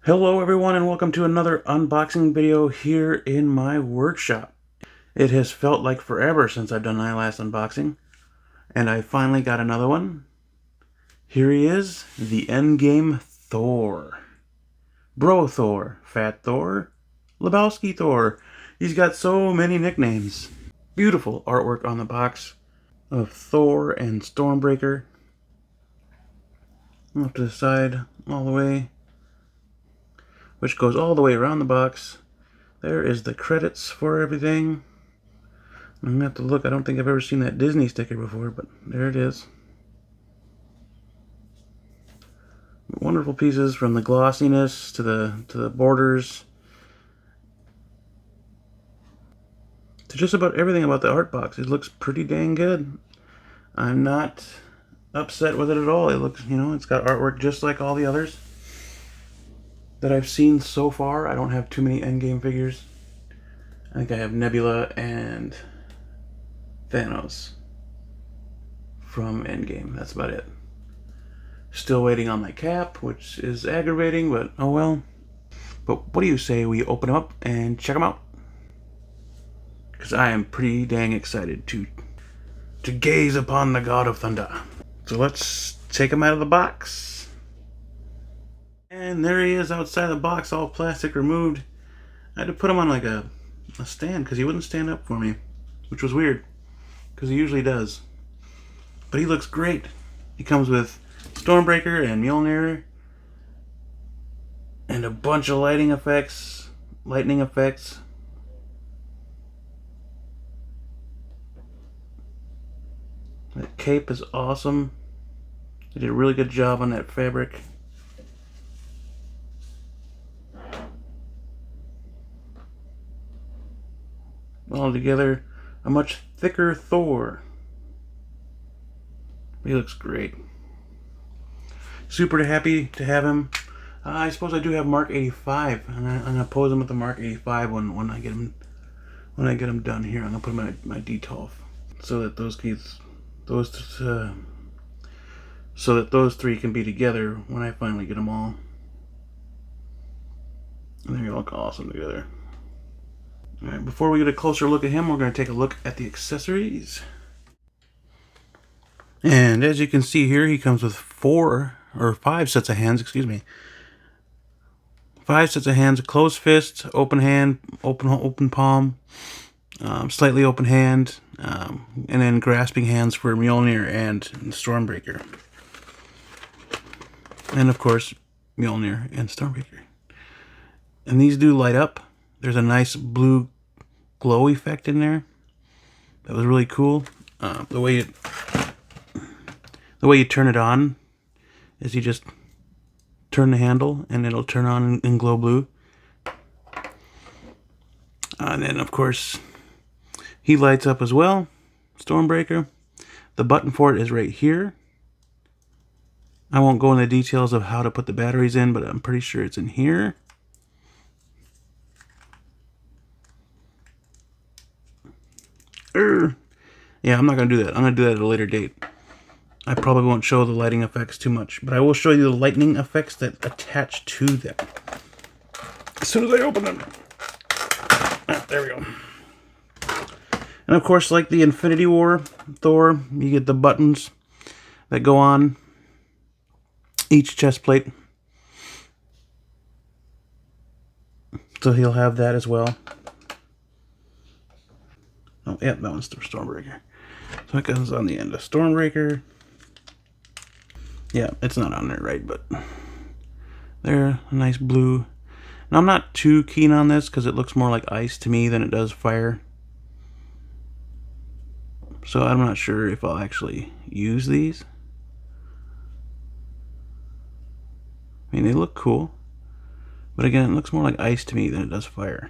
Hello everyone and welcome to another unboxing video here in my workshop. It has felt like forever since I've done my last unboxing, and I finally got another one. Here he is, the Endgame Thor. Bro Thor, Fat Thor, Lebowski Thor. He's got so many nicknames. Beautiful artwork on the box of Thor and Stormbreaker. Off to the side, all the way, which goes all the way around the box. There is the credits for everything. I'm going to have to look. I don't think I've ever seen that Disney sticker before, but there it is. Wonderful pieces, from the glossiness to the borders to just about everything about the art box. It looks pretty dang good. I'm not upset with it at all. It looks, it's got artwork just like all the others that I've seen so far. I don't have too many Endgame figures. I think I have Nebula and Thanos from Endgame. That's about it. Still waiting on my cap, which is aggravating, but oh well. But what do you say we open them up and check them out? Because I am pretty dang excited to gaze upon the God of Thunder. So let's take him out of the box. And there he is outside the box, all plastic removed. I had to put him on like a stand because he wouldn't stand up for me, which was weird because he usually does. But he looks great. He comes with Stormbreaker and Mjolnir and a bunch of lightning effects. That cape is awesome. They did a really good job on that fabric. All together, a much thicker Thor. He looks great. Super happy to have him. I suppose I do have Mark 85, and I'm gonna pose him with the Mark 85 when I get him done here. I'm gonna put my Detolf so that those three can be together when I finally get them all. And they look awesome together. Alright, before we get a closer look at him, we're going to take a look at the accessories. And as you can see here, he comes with 5 sets of hands, 5 sets of hands: a closed fist, open hand, open palm, slightly open hand, and then grasping hands for Mjolnir and Stormbreaker. And of course, Mjolnir and Stormbreaker. And these do light up. There's a nice blue glow effect in there. That was really cool. The way you turn it on is you just turn the handle and it'll turn on in glow blue. And then of course he lights up as well, Stormbreaker. The button for it is right here. I won't go into the details of how to put the batteries in, but I'm pretty sure it's in here. Yeah, I'm not going to do that. I'm going to do that at a later date. I probably won't show the lighting effects too much, but I will show you the lightning effects that attach to them as soon as I open them. There we go. And of course, like the Infinity War Thor, you get the buttons that go on each chest plate. So he'll have that as well. Oh, yeah, that one's the Stormbreaker. So it goes on the end of Stormbreaker. Yeah, it's not on there right, but there, a nice blue. Now, I'm not too keen on this because it looks more like ice to me than it does fire. So I'm not sure if I'll actually use these. I mean, they look cool. But again, it looks more like ice to me than it does fire.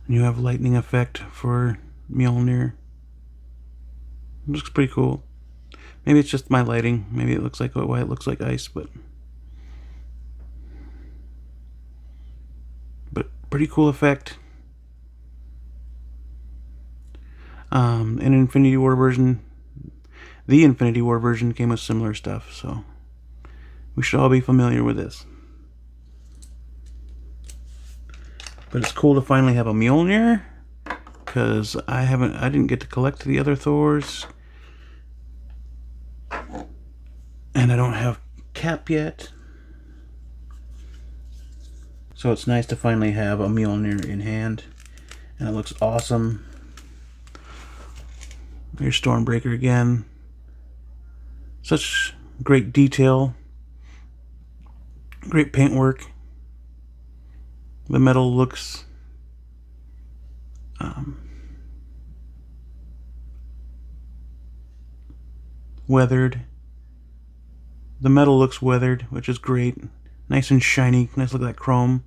And you have lightning effect for Mjolnir. It looks pretty cool. Maybe it's just my lighting. Maybe it looks like why it looks like ice, but pretty cool effect. An Infinity War version The Infinity War version came with similar stuff, so we should all be familiar with this. But it's cool to finally have a Mjolnir, because I didn't get to collect the other Thors, and I don't have Cap yet. So it's nice to finally have a Mjolnir in hand, and it looks awesome. Here's Stormbreaker again. Such great detail, great paintwork. The metal looks weathered. The metal looks weathered, which is great. Nice and shiny. Nice look like chrome.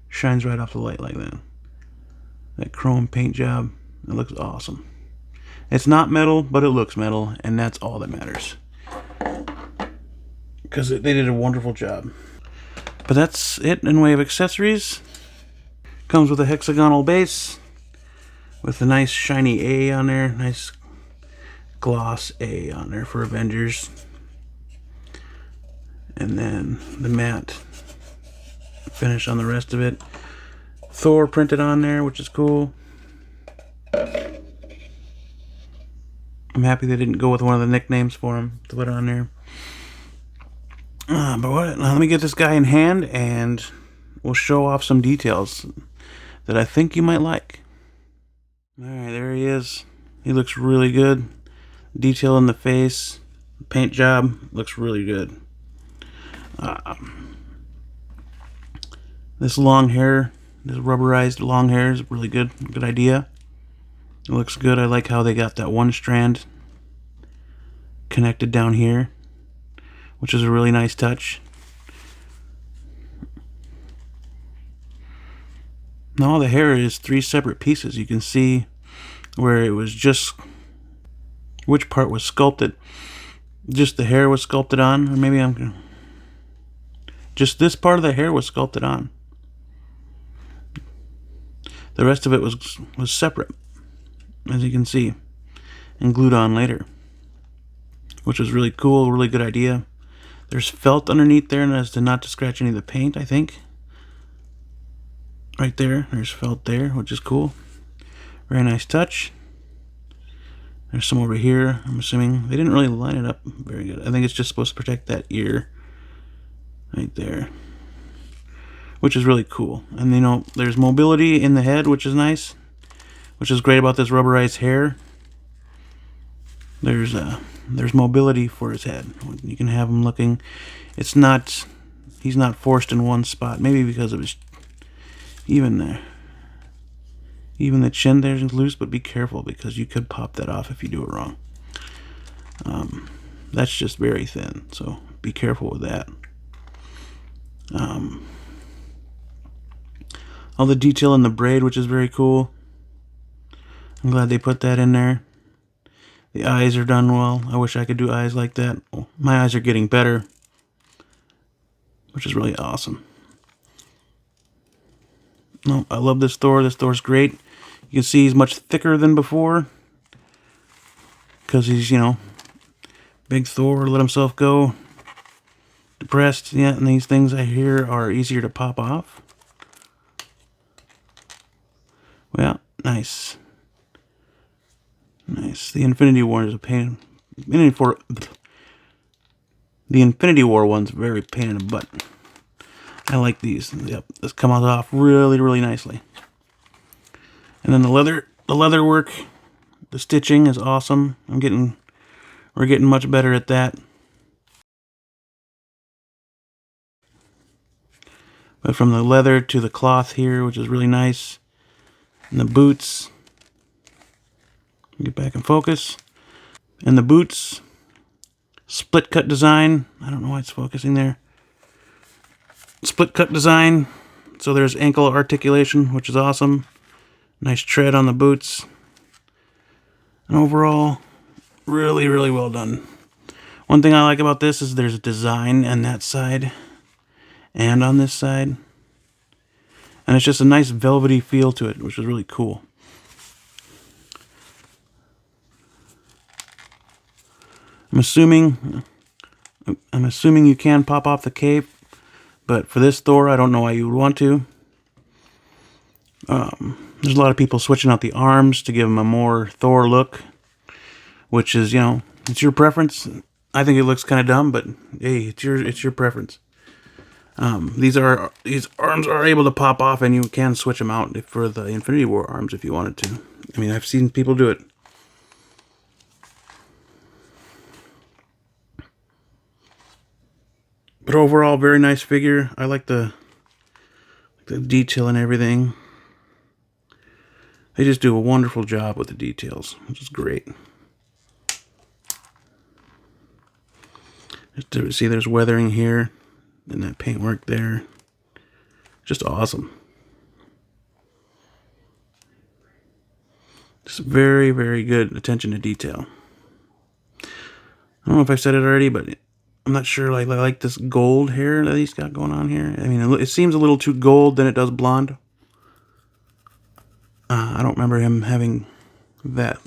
Shines right off the light like that. That chrome paint job. It looks awesome. It's not metal, but it looks metal, and that's all that matters. Because they did a wonderful job. But that's it in way of accessories. Comes with a hexagonal base with a nice shiny A on there. Nice gloss A on there for Avengers. And then the matte finish on the rest of it. Thor printed on there, which is cool. I'm happy they didn't go with one of the nicknames for him to put on there. Now let me get this guy in hand and we'll show off some details that I think you might like. Alright, there he is. He looks really good. Detail in the face. Paint job looks really good. This long hair, this rubberized long hair is really good. Good idea. It looks good. I like how they got that one strand connected down here, which is a really nice touch. Now the hair is 3 separate pieces. You can see where it was just which part was sculpted. Just the hair was sculpted on, or maybe just this part of the hair was sculpted on. The rest of it was separate, as you can see, and glued on later, which was really cool, really good idea. There's felt underneath there, and as to not to scratch any of the paint, I think. Right there, there's felt there, which is cool. Very nice touch. There's some over here. I'm assuming they didn't really line it up very good. I think it's just supposed to protect that ear right there, which is really cool. And you know, there's mobility in the head, which is nice, which is great about this rubberized hair. There's mobility for his head. You can have him looking. He's not forced in one spot. Maybe because of his even the chin there is loose, but be careful because you could pop that off if you do it wrong. That's just very thin, so be careful with that. All the detail in the braid, which is very cool. I'm glad they put that in there. The eyes are done well. I wish I could do eyes like that. Oh, my eyes are getting better, which is really awesome. No, I love this Thor. This Thor's great. You can see he's much thicker than before because he's, you know, big Thor, let himself go, depressed. Yeah, and these things I hear are easier to pop off. Well, nice. Nice. The Infinity War is a pain. The Infinity War one's very pain in the butt. I like these. Yep, this comes off really, really nicely. And then the leather work, the stitching is awesome. We're getting much better at that. But from the leather to the cloth here, which is really nice, and the boots. Get back in focus. And the boots, split cut design. I don't know why it's focusing there. Split cut design, so there's ankle articulation, which is awesome. Nice tread on the boots, and overall really, really well done. One thing I like about this is there's a design on that side and on this side, and it's just a nice velvety feel to it, which is really cool. I'm assuming you can pop off the cape, but for this Thor, I don't know why you would want to. There's a lot of people switching out the arms to give him a more Thor look, which is, you know, it's your preference. I think it looks kind of dumb, but hey, it's your preference. These arms are able to pop off, and you can switch them out for the Infinity War arms if you wanted to. I mean, I've seen people do it. But overall, very nice figure. I like the detail and everything. They just do a wonderful job with the details, which is great. See, there's weathering here, and that paintwork there. Just awesome. Just very, very good attention to detail. I don't know if I said it already, but I'm not sure. I like this gold hair that he's got going on here. I mean, it seems a little too gold than it does blonde. I don't remember him having that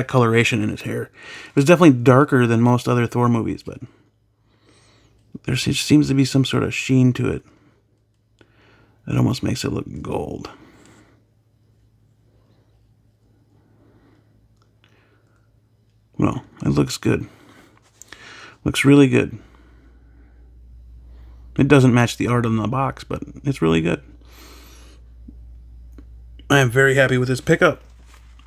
coloration in his hair. It was definitely darker than most other Thor movies, but there seems to be some sort of sheen to it that almost makes it look gold. Well, it looks good. Looks really good. It doesn't match the art on the box, but it's really good. I am very happy with this pickup.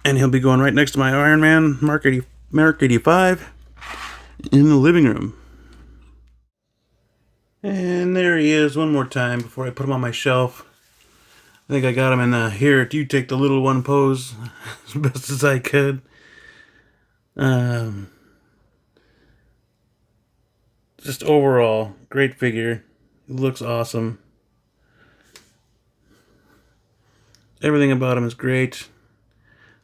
And he'll be going right next to my Iron Man Mark 85 in the living room. And there he is one more time before I put him on my shelf. I think I got him in the here, you take the little one pose as best as I could. Just overall, great figure. It looks awesome. Everything about him is great.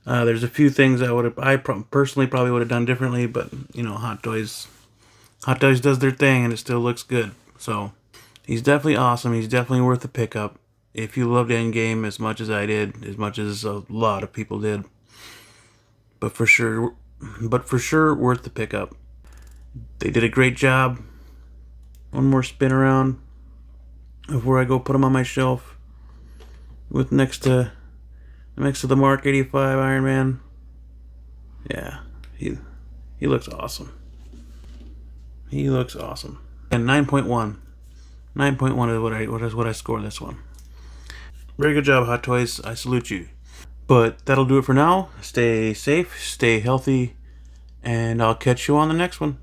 There's a few things I personally probably would have done differently, but you know, Hot Toys does their thing, and it still looks good. So he's definitely awesome. He's definitely worth the pickup. If you loved Endgame as much as I did, as much as a lot of people did, but for sure worth the pickup. They did a great job. One more spin around before I go put them on my shelf with next to the Mark 85 Iron Man. Yeah, he looks awesome. He looks awesome. And 9.1. 9.1 is what I score this one. Very good job, Hot Toys. I salute you. But that'll do it for now. Stay safe, stay healthy, and I'll catch you on the next one.